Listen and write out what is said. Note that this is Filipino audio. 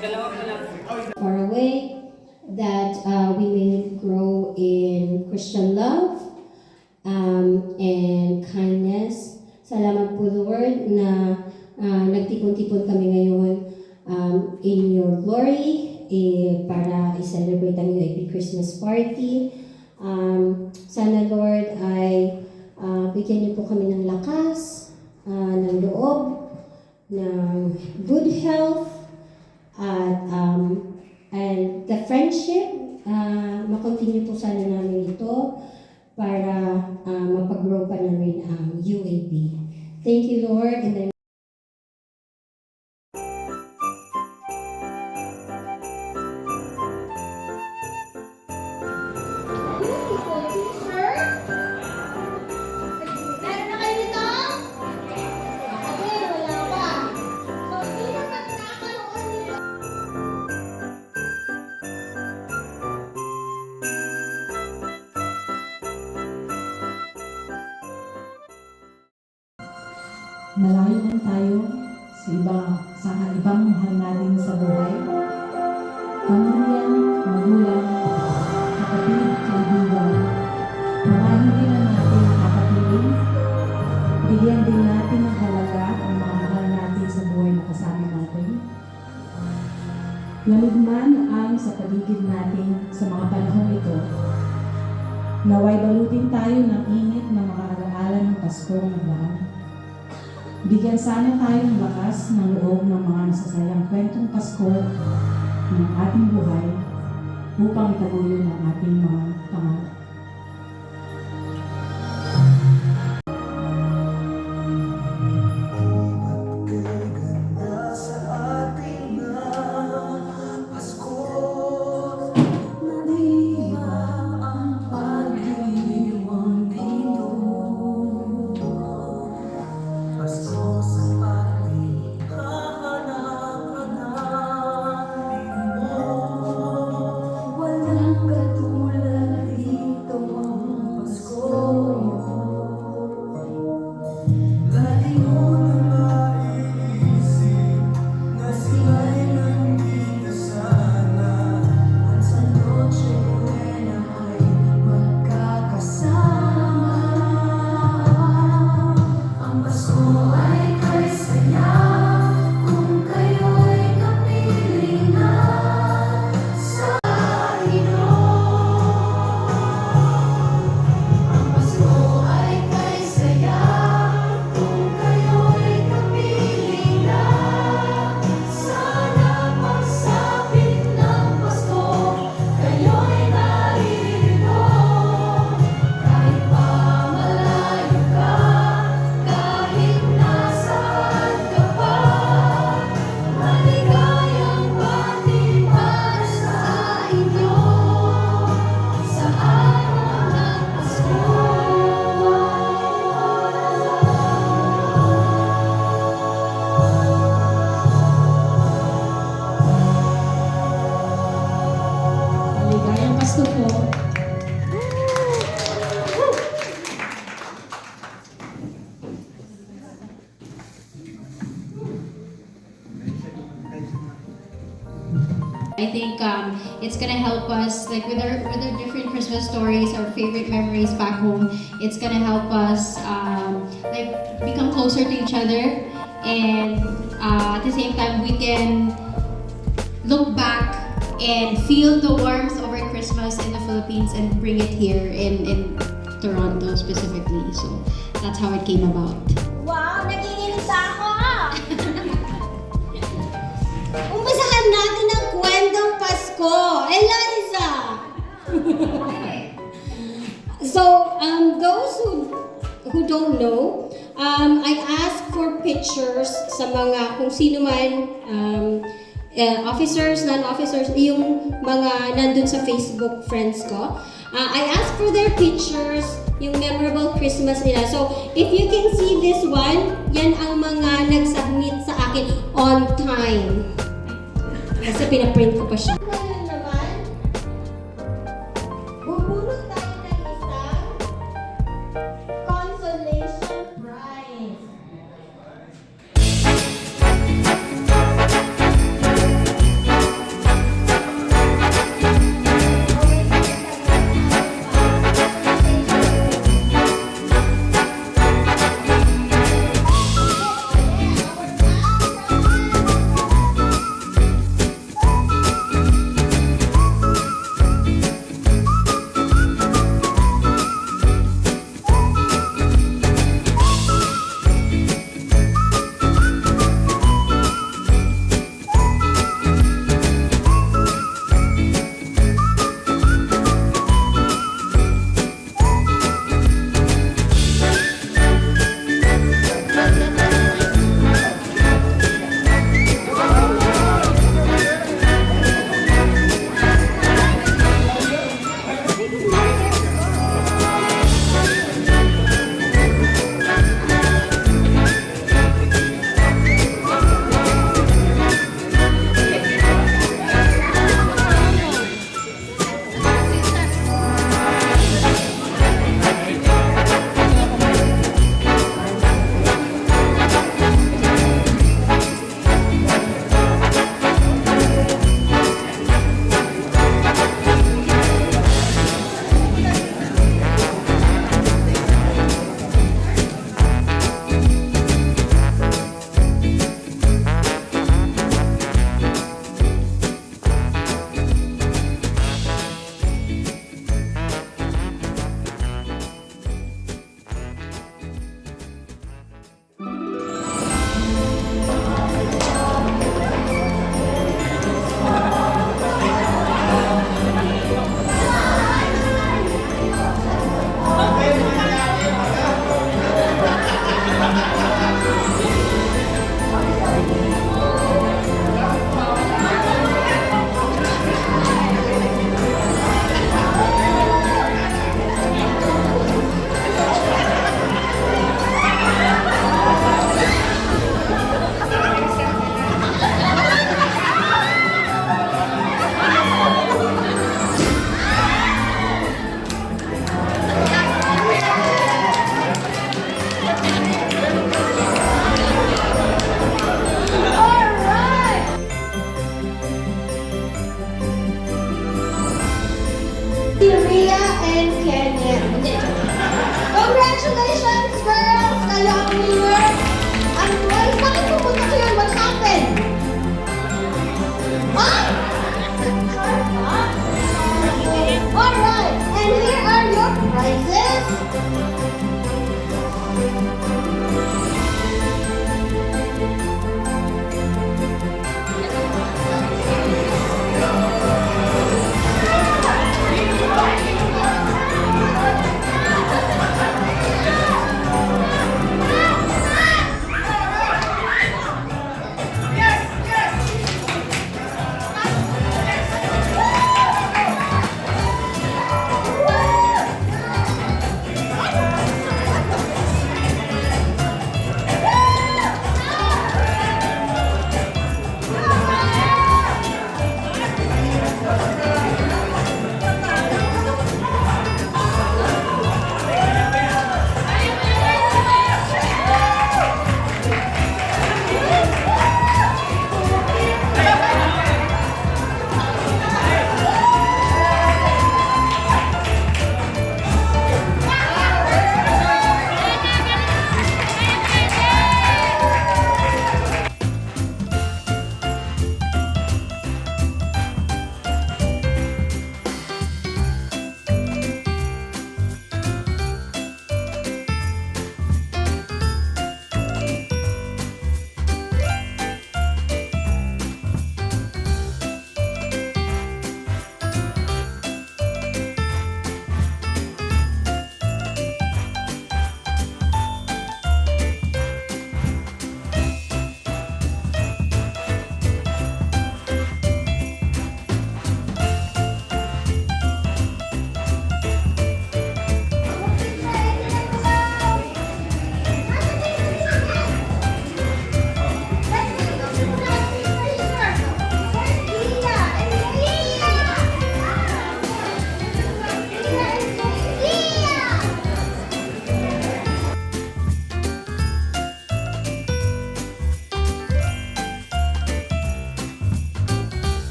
far away, that we may grow in Christian love and kindness. Salamat po, Lord, na nagtipon-tipon kami ngayon in your glory para i-celebrate ang UAP Christmas party. Sana, Lord, ay bigyan niyo po kami ng lakas, ng loob, ng good health, at and the friendship, makontinue po sana namin ito para mapag-grow pa namin ang UAP. Thank you, Lord, and then malayo man tayo sa ibang mahal natin sa buhay. Pamilya, magulang, kapatid, kaibigan, mga hindi na natin kakapiling, bigyan din natin ng halaga ang mga mahal natin sa buhay na kasama natin. Lamig man ang sa paligid natin sa mga panahong ito, naway balutin tayo ng init ng mga alaala ng Pasko ng daan. Bigyan sana tayo ng lakas ng loob ng mga masasayang kwentong Pasko ng ating buhay upang itaguloy ang ating mga pangarap. Pasko po. I think it's gonna help us, like with our different Christmas stories, our favorite memories back home. It's gonna help us like become closer to each other, and at the same time we can look back and feel the warmth over Christmas in the Philippines and bring it here in Toronto specifically. So that's how it came about. Wow, nagiginis ako! Umpisahan natin ang kwentong Pasko. Eliza! So, those who don't know, I asked for pictures sa mga kung sino man officers, non-officers, yung mga nandun sa Facebook friends ko. I asked for their pictures, yung memorable Christmas nila. So, if you can see this one, yan ang mga nag-submit sa akin on time. Kasi pinaprint ko pa siya.